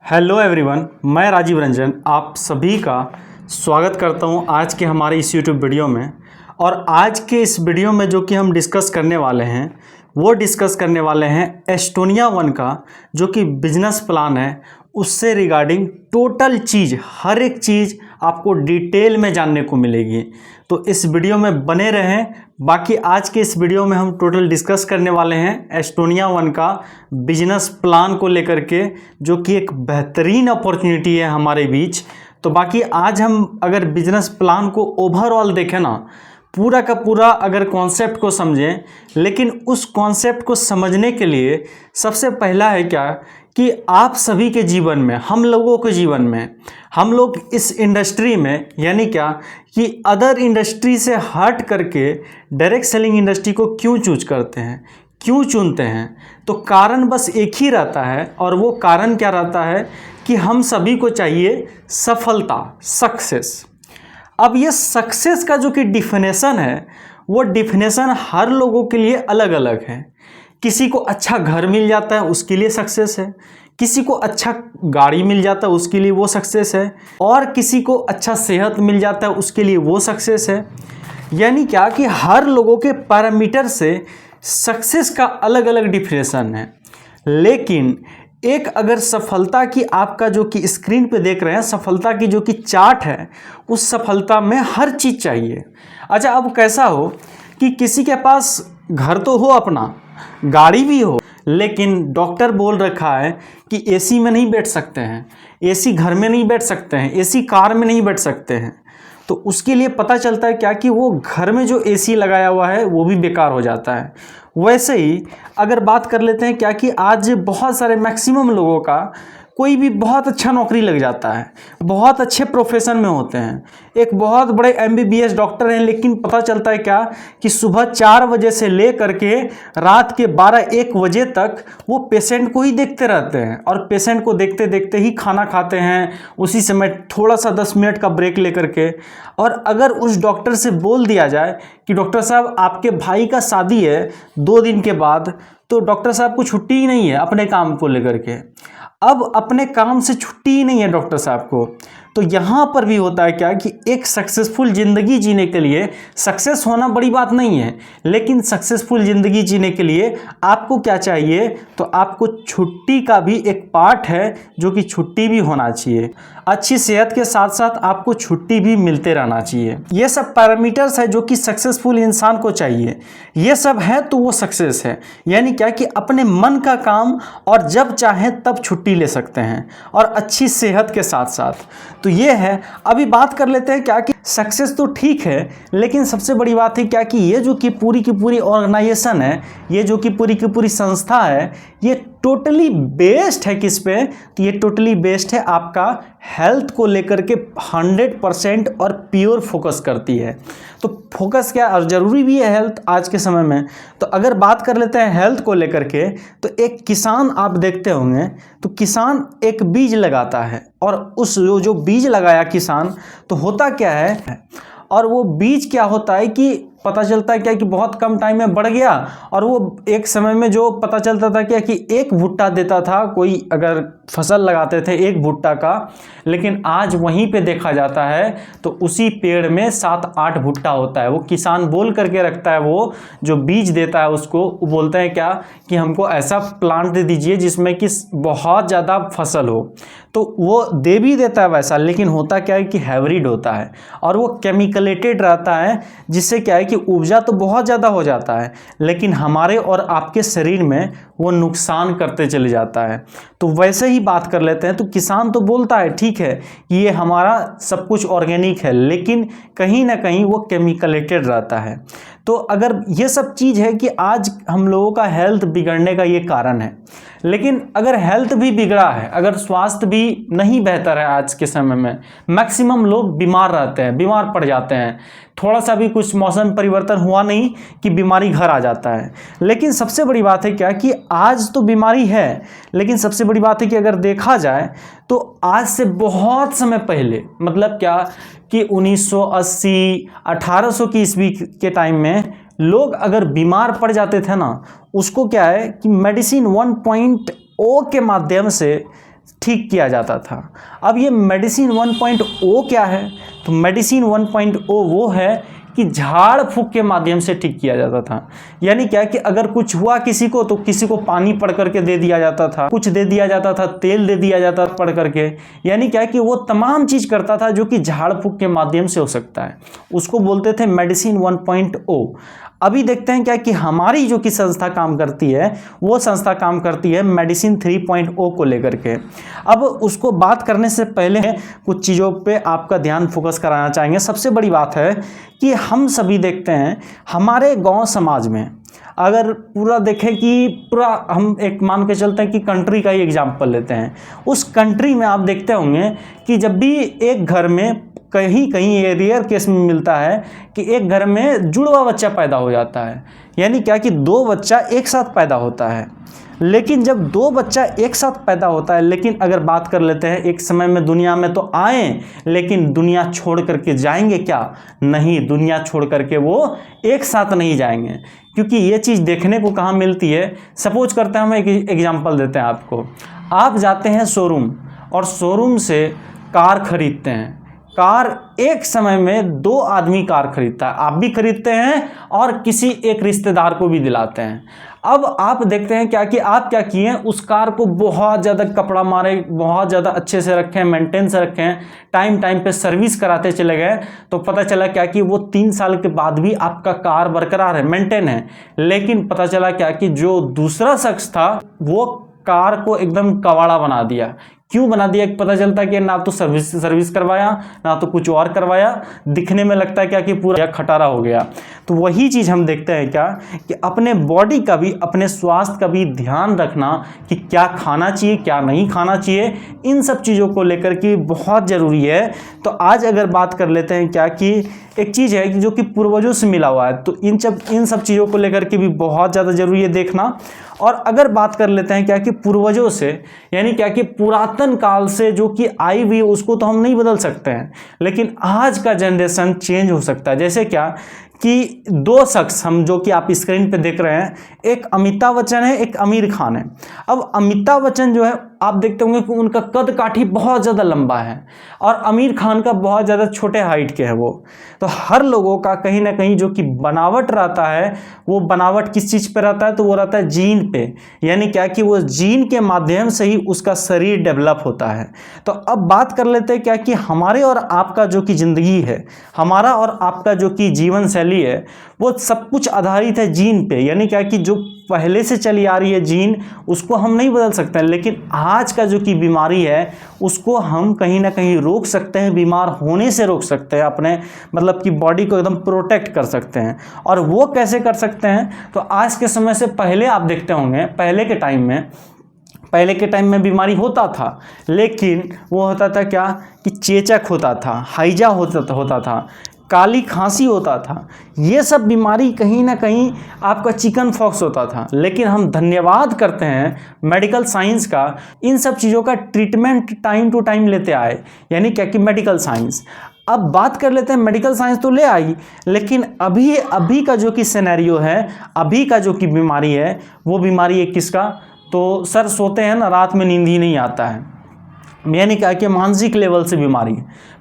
Hello everyone, मैं राजीव रंजन आप सभी का स्वागत करता हूं आज के हमारे इस यूट्यूब वीडियो में। और आज के इस वीडियो में जो कि हम डिस्कस करने वाले हैं वो डिस्कस करने वाले हैं एस्टोनिया वन का जो कि बिजनेस प्लान है, उससे रिगार्डिंग टोटल चीज़, हर एक चीज़ आपको डिटेल में जानने को मिलेगी। तो इस वीडियो में बने रहें। बाकी आज के इस वीडियो में हम टोटल डिस्कस करने वाले हैं एस्टोनिया वन का बिजनेस प्लान को लेकर के, जो कि एक बेहतरीन अपॉर्चुनिटी है हमारे बीच। तो बाकी आज हम अगर बिजनेस प्लान को ओवरऑल देखें ना, पूरा का पूरा अगर कॉन्सेप्ट को समझें, लेकिन उस कॉन्सेप्ट को समझने के लिए सबसे पहला है क्या कि आप सभी के जीवन में, हम लोगों के जीवन में, हम लोग इस इंडस्ट्री में यानी क्या कि अदर इंडस्ट्री से हट करके डायरेक्ट सेलिंग इंडस्ट्री को क्यों चूज करते हैं, क्यों चुनते हैं। तो कारण बस एक ही रहता है, और वो कारण क्या रहता है कि हम सभी को चाहिए सफलता, सक्सेस। अब ये सक्सेस का जो कि डिफिनेशन है, वो डिफिनेशन हर लोगों के लिए अलग अलग है। किसी को अच्छा घर मिल जाता है उसके लिए सक्सेस है, किसी को अच्छा गाड़ी मिल जाता है उसके लिए वो सक्सेस है, और किसी को अच्छा सेहत मिल जाता है उसके लिए वो सक्सेस है। यानी क्या कि हर लोगों के पैरामीटर से सक्सेस का अलग अलग डिफिनेशन है। लेकिन एक अगर सफलता की, आपका जो कि स्क्रीन पे देख रहे हैं, सफलता की जो कि चार्ट है, उस सफलता में हर चीज़ चाहिए। अच्छा, अब कैसा हो कि किसी के पास घर तो हो, अपना गाड़ी भी हो, लेकिन डॉक्टर बोल रखा है कि एसी में नहीं बैठ सकते हैं, एसी घर में नहीं बैठ सकते हैं, एसी कार में नहीं बैठ सकते हैं। तो उसके लिए पता चलता है क्या कि वो घर में जो एसी लगाया हुआ है वो भी बेकार हो जाता है। वैसे ही अगर बात कर लेते हैं क्या कि आज बहुत सारे मैक्सिमम लोगों का कोई भी बहुत अच्छा नौकरी लग जाता है, बहुत अच्छे प्रोफेशन में होते हैं, एक बहुत बड़े एमबीबीएस डॉक्टर हैं, लेकिन पता चलता है क्या कि सुबह 4 बजे से ले करके रात के 12-1 बजे तक वो पेशेंट को ही देखते रहते हैं, और पेशेंट को देखते देखते ही खाना खाते हैं, उसी समय थोड़ा सा 10 मिनट का ब्रेक लेकर के। और अगर उस डॉक्टर से बोल दिया जाए कि डॉक्टर साहब आपके भाई का शादी है 2 दिन के बाद, तो डॉक्टर साहब को छुट्टी ही नहीं है अपने काम को लेकर के। अब अपने काम से छुट्टी ही नहीं है डॉक्टर साहब को। तो यहाँ पर भी होता है क्या कि एक सक्सेसफुल ज़िंदगी जीने के लिए सक्सेस होना बड़ी बात नहीं है, लेकिन सक्सेसफुल ज़िंदगी जीने के लिए आपको क्या चाहिए, तो आपको छुट्टी का भी एक पार्ट है जो कि छुट्टी भी होना चाहिए। अच्छी सेहत के साथ साथ आपको छुट्टी भी मिलते रहना चाहिए। ये सब पैरामीटर्स है जो कि सक्सेसफुल इंसान को चाहिए। ये सब है तो वो सक्सेस है। यानी क्या कि अपने मन का काम और जब चाहें तब छुट्टी ले सकते हैं, और अच्छी सेहत के साथ साथ। तो ये है। अभी बात कर लेते हैं क्या कि सक्सेस तो ठीक है, लेकिन सबसे बड़ी बात है क्या कि ये जो कि पूरी की पूरी ऑर्गेनाइजेशन है, ये जो कि पूरी की पूरी संस्था है, ये टोटली बेस्ड है किस पे, तो ये टोटली बेस्ड है आपका हेल्थ को लेकर के 100% और प्योर फोकस करती है। तो फोकस क्या, और ज़रूरी भी है हेल्थ आज के समय में। तो अगर बात कर लेते हैं हेल्थ को लेकर के, तो एक किसान आप देखते होंगे, तो किसान एक बीज लगाता है, और उस जो बीज लगाया किसान, तो होता क्या है, और वो बीज क्या होता है कि पता चलता है क्या कि बहुत कम टाइम में बढ़ गया, और वो एक समय में जो पता चलता था क्या कि एक भुट्टा देता था, कोई अगर फसल लगाते थे एक भुट्टा का, लेकिन आज वहीं पे देखा जाता है तो उसी पेड़ में 7-8 भुट्टा होता है। वो किसान बोल करके रखता है, वो जो बीज देता है उसको, वो बोलते हैं क्या कि हमको ऐसा प्लांट दे दीजिए जिसमें कि बहुत ज़्यादा फसल हो, तो वो दे भी देता है वैसा, लेकिन होता क्या है कि हाइब्रिड होता है, और वो केमिकलेटेड रहता है, जिससे क्या है कि उपजा तो बहुत ज़्यादा हो जाता है, लेकिन हमारे और आपके शरीर में वो नुकसान करते चले जाता है। तो वैसे ही बात कर लेते हैं, तो किसान तो बोलता है ठीक है ये हमारा सब कुछ ऑर्गेनिक है, लेकिन कहीं ना कहीं वो केमिकलेटेड रहता है। तो अगर ये सब चीज़ है कि आज हम लोगों का हेल्थ बिगड़ने का ये कारण है। लेकिन अगर हेल्थ भी बिगड़ा है, अगर स्वास्थ्य भी नहीं बेहतर है, आज के समय में मैक्सिमम लोग बीमार रहते हैं, बीमार पड़ जाते हैं, थोड़ा सा भी कुछ मौसम परिवर्तन हुआ नहीं कि बीमारी घर आ जाता है। लेकिन सबसे बड़ी बात है क्या कि आज तो बीमारी है, लेकिन सबसे बड़ी बात है कि अगर देखा जाए तो आज से बहुत समय पहले, मतलब क्या कि 1980 1800 की ईस्वी के टाइम में लोग अगर बीमार पड़ जाते थे ना, उसको क्या है कि मेडिसिन 1.0 के माध्यम से ठीक किया जाता था। अब ये मेडिसिन 1.0 क्या है? तो मेडिसिन 1.0 वो है कि झाड़ फूंक के माध्यम से ठीक किया जाता था। यानी क्या कि अगर कुछ हुआ किसी को तो किसी को पानी पढ़ करके दे दिया जाता था, कुछ दे दिया जाता था, तेल दे दिया जाता था पढ़ करके। यानी क्या कि वो तमाम चीज़ करता था जो कि झाड़ फूंक के माध्यम से हो सकता है, उसको बोलते थे मेडिसिन 1.0। अभी देखते हैं क्या कि हमारी जो कि संस्था काम करती है, वो संस्था काम करती है मेडिसिन 3.0 को लेकर के। अब उसको बात करने से पहले कुछ चीज़ों पे आपका ध्यान फोकस कराना चाहेंगे। सबसे बड़ी बात है कि हम सभी देखते हैं हमारे गांव समाज में, अगर पूरा देखें कि पूरा हम एक मान के चलते हैं कि कंट्री का ही एग्जाम्पल लेते हैं, उस कंट्री में आप देखते होंगे कि जब भी एक घर में कहीं कहीं ये रेयर केस में मिलता है कि एक घर में जुड़वा बच्चा पैदा हो जाता है। यानी क्या कि दो बच्चा एक साथ पैदा होता है। लेकिन जब दो बच्चा एक साथ पैदा होता है, लेकिन अगर बात कर लेते हैं एक समय में दुनिया में तो आए, लेकिन दुनिया छोड़ करके जाएंगे क्या? नहीं, दुनिया छोड़ करके वो एक साथ नहीं जाएंगे, क्योंकि ये चीज़ देखने को कहाँ मिलती है। सपोज करते हैं, हम एक एग्जांपल देते हैं आपको। आप जाते हैं शोरूम और शोरूम से कार खरीदते हैं। कार एक समय में दो आदमी कार खरीदता है, आप भी खरीदते हैं और किसी एक रिश्तेदार को भी दिलाते हैं। अब आप देखते हैं क्या कि आप क्या किए, उस कार को बहुत ज़्यादा कपड़ा मारे, बहुत ज़्यादा अच्छे से रखें, मेंटेन से रखें, टाइम टाइम पे सर्विस कराते चले गए, तो पता चला क्या कि वो 3 साल के बाद भी आपका कार बरकरार है, मेंटेन है। लेकिन पता चला क्या कि जो दूसरा शख्स था वो कार को एकदम कबाड़ा बना दिया। क्यों बना दिया? पता चलता है कि ना तो सर्विस करवाया, ना तो कुछ और करवाया, दिखने में लगता है क्या कि पूरा खटारा हो गया। तो वही चीज़ हम देखते हैं क्या कि अपने बॉडी का भी, अपने स्वास्थ्य का भी ध्यान रखना कि क्या खाना चाहिए, क्या नहीं खाना चाहिए, इन सब चीज़ों को लेकर के बहुत ज़रूरी है। तो आज अगर बात कर लेते हैं क्या कि एक चीज़ है कि जो कि पूर्वजों से मिला हुआ है, तो इन सब चीज़ों को लेकर के भी बहुत ज़्यादा ज़रूरी है देखना। और अगर बात कर लेते हैं क्या कि पूर्वजों से, यानी क्या कि पुरातन काल से जो कि आई हुई, उसको तो हम नहीं बदल सकते हैं, लेकिन आज का जनरेशन चेंज हो सकता है। जैसे क्या कि दो शख्स हम जो कि आप स्क्रीन पे देख रहे हैं, एक अमिताभ बच्चन है, एक आमिर खान है। अब अमिताभ बच्चन जो है, आप देखते होंगे कि उनका कद काठी बहुत ज़्यादा लंबा है और आमिर खान का बहुत ज़्यादा छोटे हाइट के है वो। तो हर लोगों का कहीं ना कहीं जो कि बनावट रहता है, वो बनावट किस चीज़ पे रहता है? तो वो रहता है जीन पे। यानी क्या कि वो जीन के माध्यम से ही उसका शरीर डेवलप होता है। तो अब बात कर लेते हैं क्या कि हमारे और आपका जो कि ज़िंदगी है, हमारा और आपका जो कि जीवन शैली है, वो सब कुछ आधारित है जीन पे। यानी क्या कि जो पहले से चली आ रही है जीन, उसको हम नहीं बदल सकते हैं, लेकिन आज का जो कि बीमारी है उसको हम कहीं ना कहीं रोक सकते हैं, बीमार होने से रोक सकते हैं, अपने मतलब कि बॉडी को एकदम प्रोटेक्ट कर सकते हैं। और वो कैसे कर सकते हैं? तो आज के समय से पहले आप देखते होंगे, पहले के टाइम में बीमारी होता था, लेकिन वो होता था क्या कि चेचक होता था, हैजा होता था, काली खांसी होता था। ये सब बीमारी कहीं ना कहीं आपका चिकन पॉक्स होता था। लेकिन हम धन्यवाद करते हैं मेडिकल साइंस का, इन सब चीज़ों का ट्रीटमेंट टाइम टू टाइम लेते आए, यानी क्या कि मेडिकल साइंस। अब बात कर लेते हैं, मेडिकल साइंस तो ले आई, लेकिन अभी का जो कि सिनेरियो है, अभी का जो कि बीमारी है, वो बीमारी है किसका? तो सर सोते हैं ना, रात में नींद ही नहीं आता है, यानी क्या कि मानसिक लेवल से बीमारी।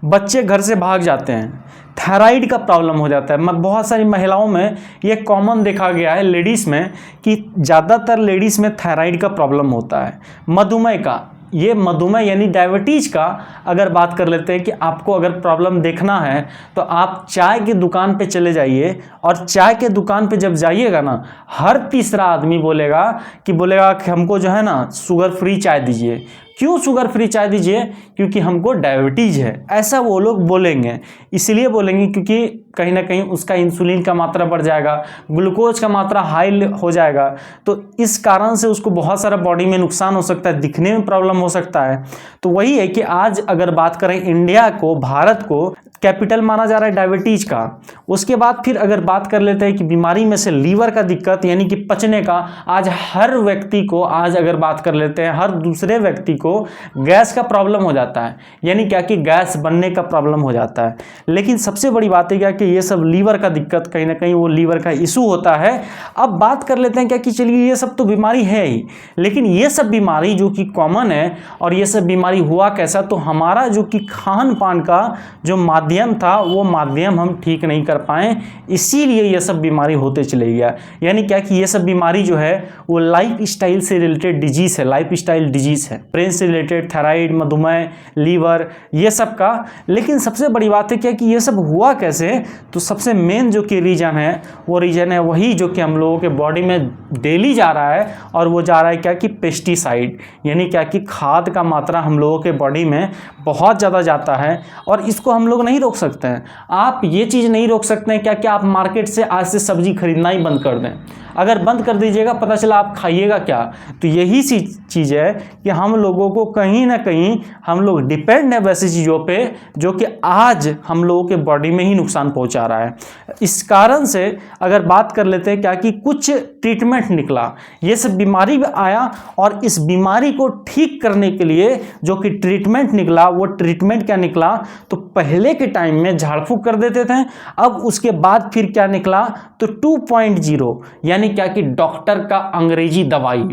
बच्चे घर से भाग जाते हैं, थायराइड का प्रॉब्लम हो जाता है। बहुत सारी महिलाओं में ये कॉमन देखा गया है, लेडीज़ में, कि ज़्यादातर लेडीज़ में थायराइड का प्रॉब्लम होता है। मधुमेह का, ये मधुमेह यानी डायबिटीज़ का अगर बात कर लेते हैं कि आपको अगर प्रॉब्लम देखना है तो आप चाय की दुकान पे चले जाइए, और चाय के दुकान पे जब जाइएगा ना, हर तीसरा आदमी बोलेगा कि हमको जो है ना शुगर फ्री चाय दीजिए। क्यों शुगर फ्री चाय दीजिए? क्योंकि हमको डायबिटीज़ है, ऐसा वो लोग बोलेंगे। इसलिए बोलेंगे क्योंकि कहीं ना कहीं उसका इंसुलिन का मात्रा बढ़ जाएगा, ग्लूकोज का मात्रा हाई हो जाएगा, तो इस कारण से उसको बहुत सारा बॉडी में नुकसान हो सकता है, दिखने में प्रॉब्लम हो सकता है। तो वही है कि आज अगर बात करें इंडिया को, भारत को कैपिटल माना जा रहा है डायबिटीज़ का। उसके बाद फिर अगर बात कर लेते हैं कि बीमारी में से लीवर का दिक्कत, यानी कि पचने का, आज हर व्यक्ति को, आज अगर बात कर लेते हैं हर दूसरे व्यक्ति को को गैस का प्रॉब्लम हो जाता है, यानी क्या कि गैस बनने का प्रॉब्लम हो जाता है। लेकिन सबसे बड़ी बात है क्या कि ये सब लीवर का दिक्कत, कहीं ना कहीं वो लीवर का इशू होता है। अब बात कर लेते हैं क्या कि चलिए ये सब तो बीमारी है ही, लेकिन ये सब बीमारी जो कि कॉमन है और ये सब बीमारी हुआ कैसा, तो हमारा जो कि खान पान का जो माध्यम था वो माध्यम हम ठीक नहीं कर पाए, इसीलिए ये सब बीमारी होते चले गया। यानी क्या कि ये सब बीमारी जो है वो लाइफ स्टाइल से रिलेटेड डिजीज है, लाइफ स्टाइल डिजीज है, ब्रेन से रिलेटेड, थायराइड, मधुमेह, लीवर, ये सब का। लेकिन सबसे बड़ी बात है क्या कि ये सब हुआ कैसे, तो सबसे मेन जो कि रीजन है वो रीजन है वही जो कि हम लोगों के बॉडी में डेली जा रहा है, और वो जा रहा है क्या कि पेस्टिसाइड, यानी क्या कि खाद का मात्रा हम लोगों के बॉडी में बहुत ज़्यादा जाता है, और इसको हम लोग नहीं रोक सकते हैं। आप ये चीज़ नहीं रोक सकते हैं क्या कि आप मार्केट से आज से सब्जी खरीदना ही बंद कर दें। अगर बंद कर दीजिएगा, पता चला आप खाइएगा क्या। तो यही सी चीज़ है कि हम लोगों को कहीं ना कहीं हम लोग डिपेंड है वैसी चीज़ों पे जो कि आज हम लोगों के बॉडी में ही नुकसान पहुंचा रहा है। इस कारण से अगर बात कर लेते हैं क्या कि कुछ ट्रीटमेंट निकला, ये सब बीमारी भी आया, और इस बीमारी को ठीक करने के लिए जो कि ट्रीटमेंट निकला, वो ट्रीटमेंट क्या निकला, तो पहले के टाइम में झाड़ फूक कर देते थे, अब उसके बाद फिर क्या निकला, तो 2.0 यानी क्या कि डॉक्टर का अंग्रेजी दवाई,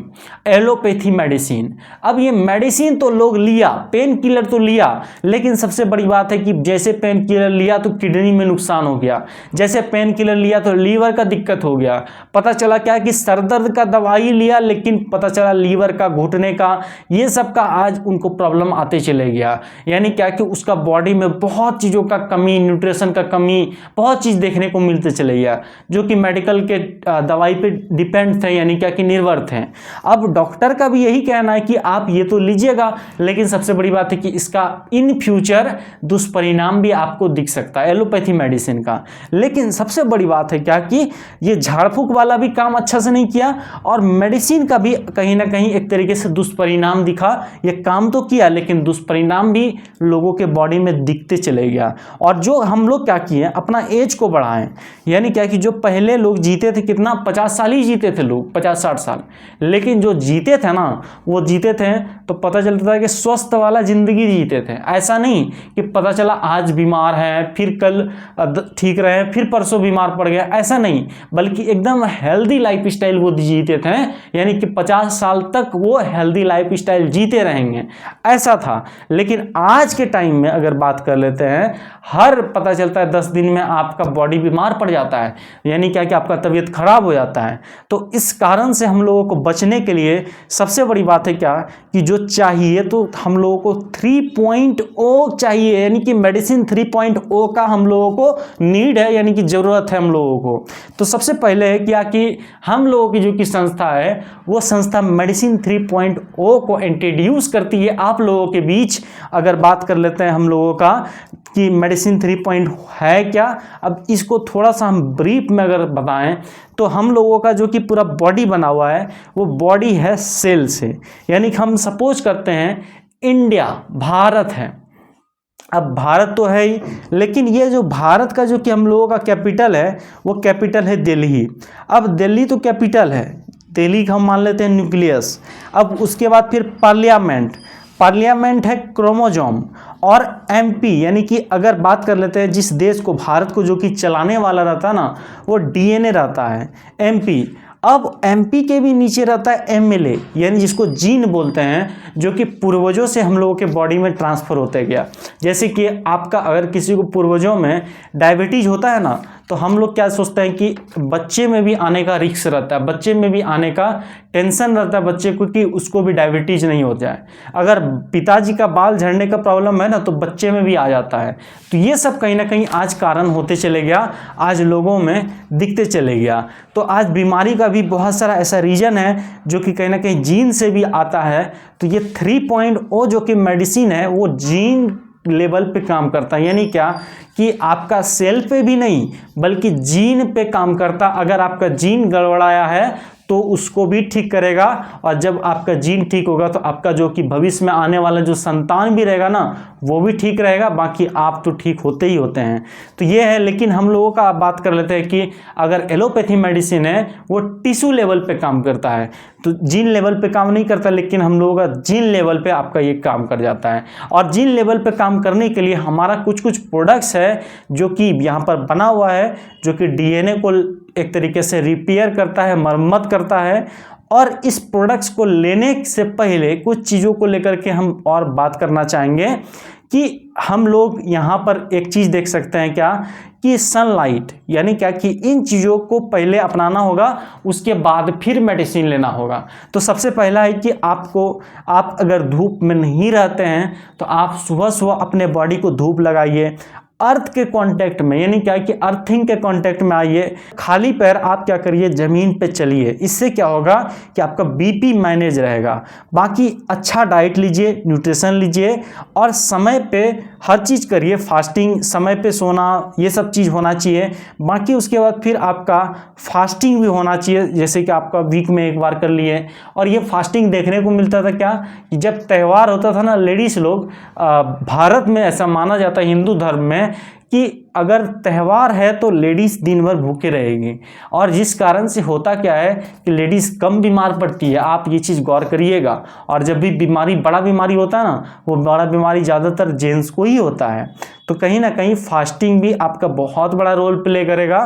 एलोपैथी मेडिसिन। अब ये मेडिसिन तो लोग लिया, पेन किलर तो लिया, लेकिन सबसे बड़ी बात है कि जैसे पेन किलर लिया तो किडनी में नुकसान हो गया, जैसे पेन किलर लिया तो लीवर का दिक्कत हो गया। पता चला क्या कि सर दर्द का दवाई लिया, लेकिन पता चला लीवर का, घुटने का, ये सब का आज उनको प्रॉब्लम आते चले गया। यानी क्या कि उसका बॉडी में बहुत चीज़ों का कमी, न्यूट्रिशन का कमी, बहुत चीज़ देखने को मिलते चले गया, जो कि मेडिकल के दवाई पे डिपेंड थे, यानी क्या कि निर्भर थे। अब डॉक्टर का भी यही कहना है कि आप ये तो लीजिएगा, लेकिन सबसे बड़ी बात है कि इसका इन फ्यूचर दुष्परिणाम भी आपको दिख सकता है एलोपैथी मेडिसिन का। लेकिन सबसे बड़ी बात है क्या कि ये झाड़ फूक वाला भी काम अच्छा से नहीं किया, और मेडिसिन का भी कहीं ना कहीं एक तरीके से दुष्परिणाम दिखा। ये काम तो किया, लेकिन दुष्परिणाम भी लोगों के बॉडी में दिखते चले गया। और जो हम लोग क्या किए, अपना एज को बढ़ाएं, यानी क्या कि जो पहले लोग जीते थे, कितना 50 साल ही जीते थे लोग, 50-60 साल, लेकिन जो जीते थे ना, वो जीते थे तो पता चलता था कि स्वस्थ वाला जिंदगी जीते थे। ऐसा नहीं कि पता चला आज बीमार हैं, फिर कल ठीक रहे, फिर परसों बीमार पड़ गया, ऐसा नहीं, बल्कि एकदम हेल्दी लाइफ स्टाइल वो जीते थे, यानी कि 50 साल तक वो हेल्दी लाइफ स्टाइल जीते रहेंगे, ऐसा था। लेकिन आज के टाइम में अगर बात कर लेते हैं, हर पता चलता है 10 दिन में आपका बॉडी बीमार पड़ जाता है, यानी क्या कि आपका तबीयत खराब हो जाता है। तो इस कारण से हम लोगों को बचने के लिए सबसे बड़ी बात है क्या कि जो चाहिए, तो हम लोगों को 3.0 चाहिए, यानी कि मेडिसिन 3.0 का हम लोगों को नीड है, यानी कि ज़रूरत है हम लोगों को। तो सबसे पहले है क्या कि हम लोगों की जो कि संस्था है, वो संस्था मेडिसिन 3.0 को इंट्रोड्यूस करती है आप लोगों के बीच। अगर बात कर लेते हैं हम लोगों का कि मेडिसिन 3.0 है क्या, अब इसको थोड़ा सा हम ब्रीफ में अगर बताएं, तो हम लोगों का जो कि पूरा बॉडी बना हुआ है, वो बॉडी है सेल से। यानी कि हम सपोज करते हैं इंडिया, भारत है, अब भारत तो है ही, लेकिन ये जो भारत का जो कि हम लोगों का कैपिटल है, वो कैपिटल है दिल्ली। अब दिल्ली तो कैपिटल है, दिल्ली का हम मान लेते हैं न्यूक्लियस। अब उसके बाद फिर पार्लियामेंट है क्रोमोजोम, और एमपी, यानी कि अगर बात कर लेते हैं जिस देश को, भारत को जो कि चलाने वाला रहता ना, वो डीएनए रहता है, एमपी। अब एमपी के भी नीचे रहता है एमएलए, यानी जिसको जीन बोलते हैं, जो कि पूर्वजों से हम लोगों के बॉडी में ट्रांसफ़र होते गया। जैसे कि आपका अगर किसी को पूर्वजों में डायबिटीज़ होता है ना, तो हम लोग क्या सोचते हैं कि बच्चे में भी आने का रिस्क रहता है, बच्चे में भी आने का टेंशन रहता है बच्चे को कि उसको भी डायबिटीज़ नहीं हो जाए। अगर पिताजी का बाल झड़ने का प्रॉब्लम है ना, तो बच्चे में भी आ जाता है। तो ये सब कहीं ना कहीं आज कारण होते चले गया, आज लोगों में दिखते चले गया। तो आज बीमारी का भी बहुत सारा ऐसा रीजन है जो कि कहीं ना कहीं जीन से भी आता है। तो ये 3.0 जो कि मेडिसिन है, वो जीन लेवल पे काम करता है, यानी क्या कि आपका सेल पे भी नहीं बल्कि जीन पे काम करता। अगर आपका जीन गड़बड़ाया है तो उसको भी ठीक करेगा, और जब आपका जीन ठीक होगा तो आपका जो कि भविष्य में आने वाला जो संतान भी रहेगा ना, वो भी ठीक रहेगा, बाकी आप तो ठीक होते ही होते हैं। तो ये है। लेकिन हम लोगों का बात कर लेते हैं कि अगर एलोपैथी मेडिसिन है, वो टिश्यू लेवल पे काम करता है। तो जीन लेवल पे काम नहीं करता, लेकिन हम लोगों का जीन लेवल पे आपका ये काम कर जाता है। और जीन लेवल पे काम करने के लिए हमारा कुछ कुछ प्रोडक्ट्स है जो कि यहाँ पर बना हुआ है, जो कि डीएनए को एक तरीके से रिपेयर करता है, मरम्मत करता है। और इस प्रोडक्ट्स को लेने से पहले कुछ चीज़ों को लेकर के हम और बात करना चाहेंगे कि हम लोग यहाँ पर एक चीज़ देख सकते हैं क्या, कि सनलाइट, यानी क्या कि इन चीज़ों को पहले अपनाना होगा, उसके बाद फिर मेडिसिन लेना होगा। तो सबसे पहला है कि आप अगर धूप में नहीं रहते हैं तो आप सुबह सुबह अपने बॉडी को धूप लगाइए, अर्थ के कांटेक्ट में, यानी क्या कि अर्थिंग के कांटेक्ट में आइए। खाली पैर आप क्या करिए, ज़मीन पे चलिए। इससे क्या होगा कि आपका बीपी मैनेज रहेगा। बाकी अच्छा डाइट लीजिए, न्यूट्रिशन लीजिए और समय पे हर चीज़ करिए, फास्टिंग, समय पे सोना, ये सब चीज़ होना चाहिए। बाकी उसके बाद फिर आपका फास्टिंग भी होना चाहिए, जैसे कि आपका वीक में एक बार कर लिए। और ये फास्टिंग देखने को मिलता था क्या, कि जब त्यौहार होता था ना, लेडीज़ लोग, भारत में ऐसा माना जाता है हिंदू धर्म में कि अगर त्यौहार है तो लेडीज़ दिन भर भूखे रहेगी। और जिस कारण से होता क्या है कि लेडीज़ कम बीमार पड़ती है, आप ये चीज़ गौर करिएगा। और जब भी बड़ा बीमारी होता है ना, वो बड़ा बीमारी ज़्यादातर जेंट्स को ही होता है। तो कहीं ना कहीं फास्टिंग भी आपका बहुत बड़ा रोल प्ले करेगा।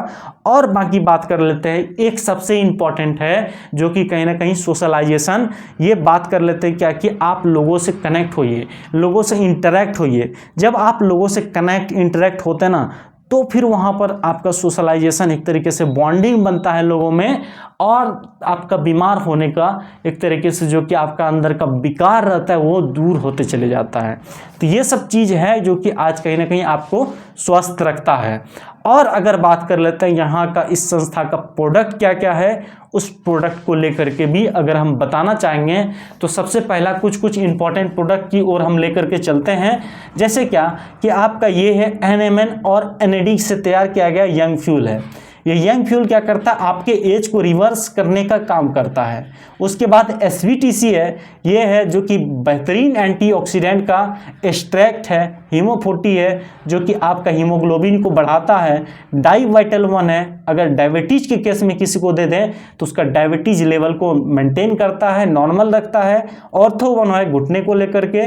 और बाकी बात कर लेते हैं, एक सबसे इम्पॉर्टेंट है जो कि कहीं ना कहीं सोशलाइजेशन। ये बात कर लेते हैं क्या, कि आप लोगों से कनेक्ट होइए, लोगों से इंटरेक्ट होइए। जब आप लोगों से कनेक्ट इंटरेक्ट होते हैं ना, तो फिर वहाँ पर आपका सोशलाइजेशन, एक तरीके से बॉन्डिंग बनता है लोगों में, और आपका बीमार होने का एक तरीके से जो कि आपका अंदर का विकार रहता है वो दूर होते चले जाता है। तो ये सब चीज़ है जो कि आज कहीं ना कहीं आपको स्वस्थ रखता है। और अगर बात कर लेते हैं यहाँ का, इस संस्था का प्रोडक्ट क्या क्या है, उस प्रोडक्ट को लेकर के भी अगर हम बताना चाहेंगे तो सबसे पहला कुछ इंपॉर्टेंट प्रोडक्ट की ओर हम लेकर के चलते हैं। जैसे क्या कि आपका ये है NMN और NAD से तैयार किया गया यंग फ्यूल है। ये यंग फ्यूल क्या करता है, आपके एज को रिवर्स करने का काम करता है। उसके बाद SVTC है, ये है जो कि बेहतरीन एंटीऑक्सीडेंट का एक्सट्रैक्ट है। हीमो40 है जो कि आपका हीमोग्लोबिन को बढ़ाता है। डाइवाइटल-1 है, अगर डायबिटीज के केस में किसी को दे दें तो उसका डायबिटीज लेवल को मेंटेन करता है, नॉर्मल रखता है। ऑर्थो-1 है घुटने को लेकर के।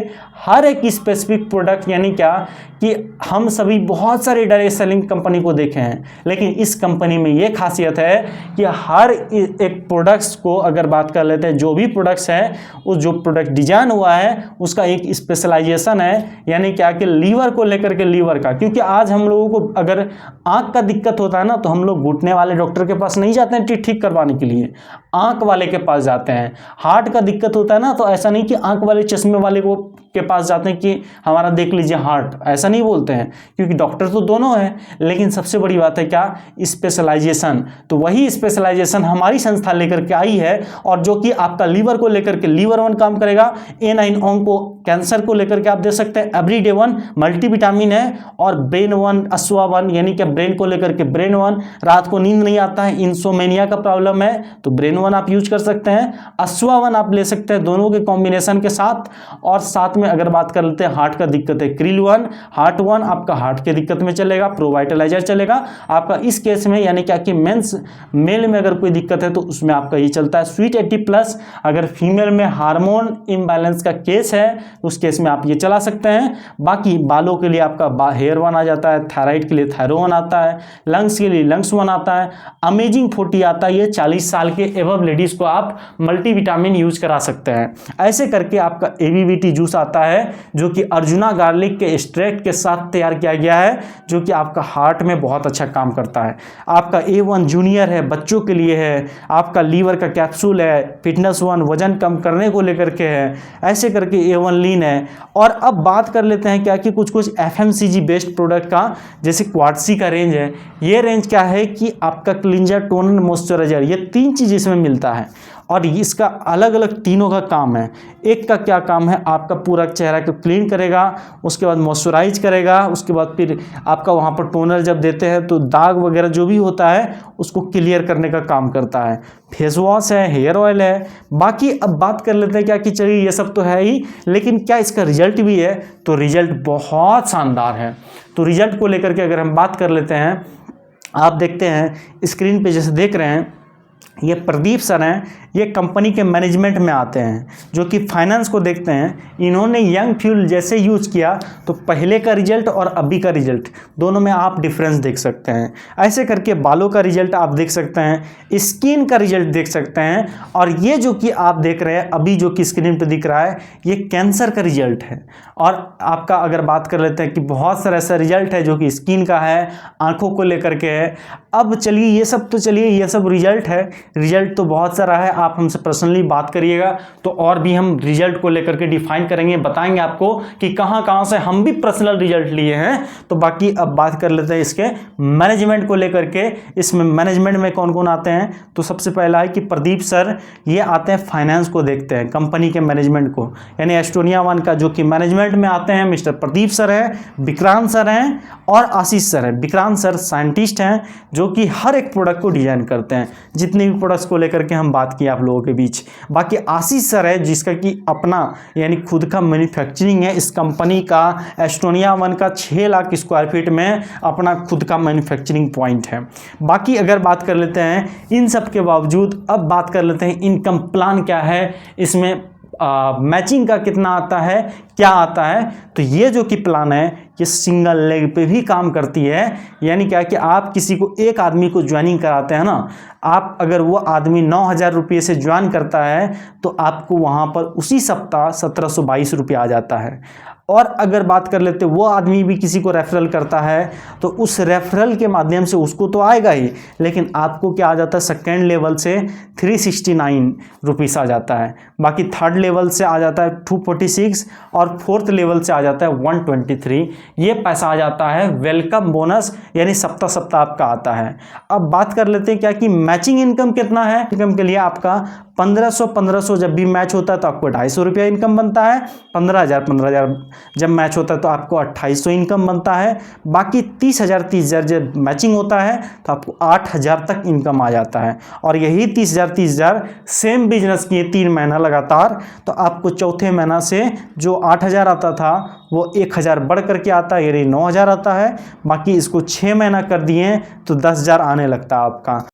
हर एक स्पेसिफिक प्रोडक्ट, यानी क्या कि हम सभी बहुत सारे डायरेक्ट सेलिंग कंपनी को देखे हैं, लेकिन इस कंपनी में ये खासियत है कि हर एक प्रोडक्ट्स को अगर बात कर लेते हैं, जो भी प्रोडक्ट्स हैं, उस जो प्रोडक्ट डिजाइन हुआ है उसका एक स्पेशलाइजेशन है। यानी क्या कि लीवर को लेकर के, लीवर का, क्योंकि आज हम लोगों को अगर आंख का दिक्कत होता है ना, तो हम लोग घुटने वाले डॉक्टर के पास नहीं जाते हैं ठीक करवाने के लिए, आंख वाले के पास जाते हैं। हार्ट का दिक्कत होता है ना, तो ऐसा नहीं कि आंख वाले चश्मे वाले को के पास जाते हैं कि हमारा देख लीजिए हार्ट, ऐसा नहीं बोलते हैं, क्योंकि डॉक्टर तो दोनों हैं। लेकिन सबसे बड़ी बात है क्या, स्पेशलाइजेशन। तो वही स्पेशलाइजेशन हमारी संस्था लेकर के आई है, और जो कि आपका लीवर को लेकर के लीवर-1 काम करेगा। A9 ऑन्को कैंसर को लेकर के आप दे सकते हैं। एवरीडे-1 मल्टीविटामिन है, और ब्रेन-1 अश्वा-1 यानी कि ब्रेन को लेकर के ब्रेन-1, रात को नींद नहीं आता है, इंसोमेनिया का प्रॉब्लम है तो ब्रेन-1 आप यूज कर सकते हैं। अश्वा-1 आप ले सकते हैं, दोनों के कॉम्बिनेशन के साथ। और साथ में अगर बात कर लेते हैं हार्ट का दिक्कत है, क्रिल-1 हार्ट-1 आपका हार्ट के दिक्कत में चलेगा, प्रोवाइटलाइजर चलेगा आपका इस केस में। यानी क्या कि मेल में अगर कोई दिक्कत है तो उसमें आपका ये चलता है। स्वीट 80+, अगर फीमेल में हार्मोन इम्बैलेंस का केस है उस केस में आप ये चला सकते हैं। बाकी बालों के लिए आपका हेयर-1 आ जाता है, थायराइड के लिए थायरो-1 आता है, लंग्स के लिए लंग्स-1 आता है, अमेजिंग 40 आता है। ये 40 साल के एबव लेडीज को आप मल्टीविटामिन यूज करा सकते हैं। ऐसे करके आपका ABBT जूस आता है जो कि अर्जुना गार्लिक के एक्सट्रैक्ट के साथ तैयार किया गया है, जो कि आपका हार्ट में बहुत अच्छा काम करता है। आपका A1 जूनियर है, बच्चों के लिए है। आपका लीवर का कैप्सूल है, फिटनेस-1 वजन कम करने को लेकर के है। ऐसे करके A1 लीन है। और अब बात कर लेते हैं क्या कि कुछ FMCG बेस्ड प्रोडक्ट का, जैसे क्वार्ट्सी का रेंज है। ये रेंज क्या है कि आपका क्लींजर, टोनर, मॉइस्चराइजर, ये 3 चीज़ इसमें मिलता है, और इसका अलग अलग तीनों का काम है। एक का क्या काम है, आपका पूरा चेहरा को क्लीन करेगा, उसके बाद मॉइस्चराइज करेगा, उसके बाद फिर आपका वहाँ पर टोनर जब देते हैं तो दाग वगैरह जो भी होता है उसको क्लियर करने का काम करता है। फेस वॉश है, हेयर ऑयल है। बाकी अब बात कर लेते हैं क्या कि चलिए ये सब तो है ही, लेकिन क्या इसका रिजल्ट भी है, तो रिजल्ट बहुत शानदार है। तो रिजल्ट को लेकर के अगर हम बात कर लेते हैं, आप देखते हैं स्क्रीन पे जैसे देख रहे हैं, ये प्रदीप सर हैं, ये कंपनी के मैनेजमेंट में आते हैं जो कि फाइनेंस को देखते हैं। इन्होंने यंग फ्यूल जैसे यूज किया तो पहले का रिजल्ट और अभी का रिजल्ट दोनों में आप डिफरेंस देख सकते हैं। ऐसे करके बालों का रिजल्ट आप देख सकते हैं, स्किन का रिजल्ट देख सकते हैं, और ये जो कि आप देख रहे हैं अभी जो कि स्क्रीन पे दिख रहा है ये कैंसर का रिजल्ट है। और आपका अगर बात कर लेते हैं कि बहुत सारा ऐसा रिजल्ट है जो कि स्किन का है, आंखों को लेकर के है। अब चलिए ये सब रिजल्ट है, रिजल्ट तो बहुत सारा है, आप हमसे पर्सनली बात करिएगा तो और भी हम रिजल्ट को लेकर के डिफाइन करेंगे, बताएंगे आपको कि कहां कहां से हम भी पर्सनल रिजल्ट लिए हैं। तो बाकी अब बात कर लेते हैं इसके मैनेजमेंट को लेकर के। इसमें मैनेजमेंट में कौन कौन आते हैं, तो सबसे पहला है कि प्रदीप सर, ये आते हैं फाइनेंस को देखते हैं, कंपनी के मैनेजमेंट को, यानी एस्टोनिया वन का जो कि मैनेजमेंट में आते हैं मिस्टर प्रदीप सर है, विक्रांत सर हैं और आशीष सर है। विक्रांत सर साइंटिस्ट हैं जो कि हर एक प्रोडक्ट को डिजाइन करते हैं, जितने भी प्रोडक्ट्स को लेकर के हम बात किए आप लोगों के बीच। बाकी आशीष सर है जिसका कि अपना यानी खुद का मैन्युफैक्चरिंग है, इस कंपनी का एस्टोनिया वन का 6 लाख स्क्वायर फीट में अपना खुद का मैन्युफैक्चरिंग पॉइंट है। बाकी अगर बात कर लेते हैं इन सब के बावजूद, अब बात कर लेते हैं इनकम प्लान क्या है, इसमें मैचिंग का कितना आता है, क्या आता है। तो ये जो कि प्लान है ये सिंगल लेग पे भी काम करती है, यानी क्या कि आप किसी को, एक आदमी को ज्वाइनिंग कराते हैं ना, आप अगर वो आदमी 9,000 रुपये से ज्वाइन करता है तो आपको वहाँ पर उसी सप्ताह 1722 रुपये आ जाता है। और अगर बात कर लेते वो आदमी भी किसी को रेफरल करता है तो उस रेफरल के माध्यम से उसको तो आएगा ही, लेकिन आपको क्या आ जाता है, सेकेंड लेवल से 369 रुपीस आ जाता है। बाकी थर्ड लेवल से आ जाता है 246 और फोर्थ लेवल से आ जाता है 123। ये पैसा आ जाता है वेलकम बोनस, यानी सप्ताह सप्ताह आपका आता है। अब बात कर लेते हैं क्या कि मैचिंग इनकम कितना है। इनकम के लिए आपका 1500 जब भी मैच होता है तो आपको 250 रुपया इनकम बनता है। 15,000 जब मैच होता है तो आपको 2800 इनकम बनता है। बाकी 30,000 जब मैचिंग होता है तो आपको 8,000 तक इनकम आ जाता है। और यही 30,000 सेम बिजनेस किए 3 महीना लगातार तो आपको चौथे महीना से जो 8,000 आता था वो 1,000 बढ़ करके आता है, यानी 9,000 आता है। बाकी इसको 6 महीना कर दिए तो 10,000 आने लगता है आपका।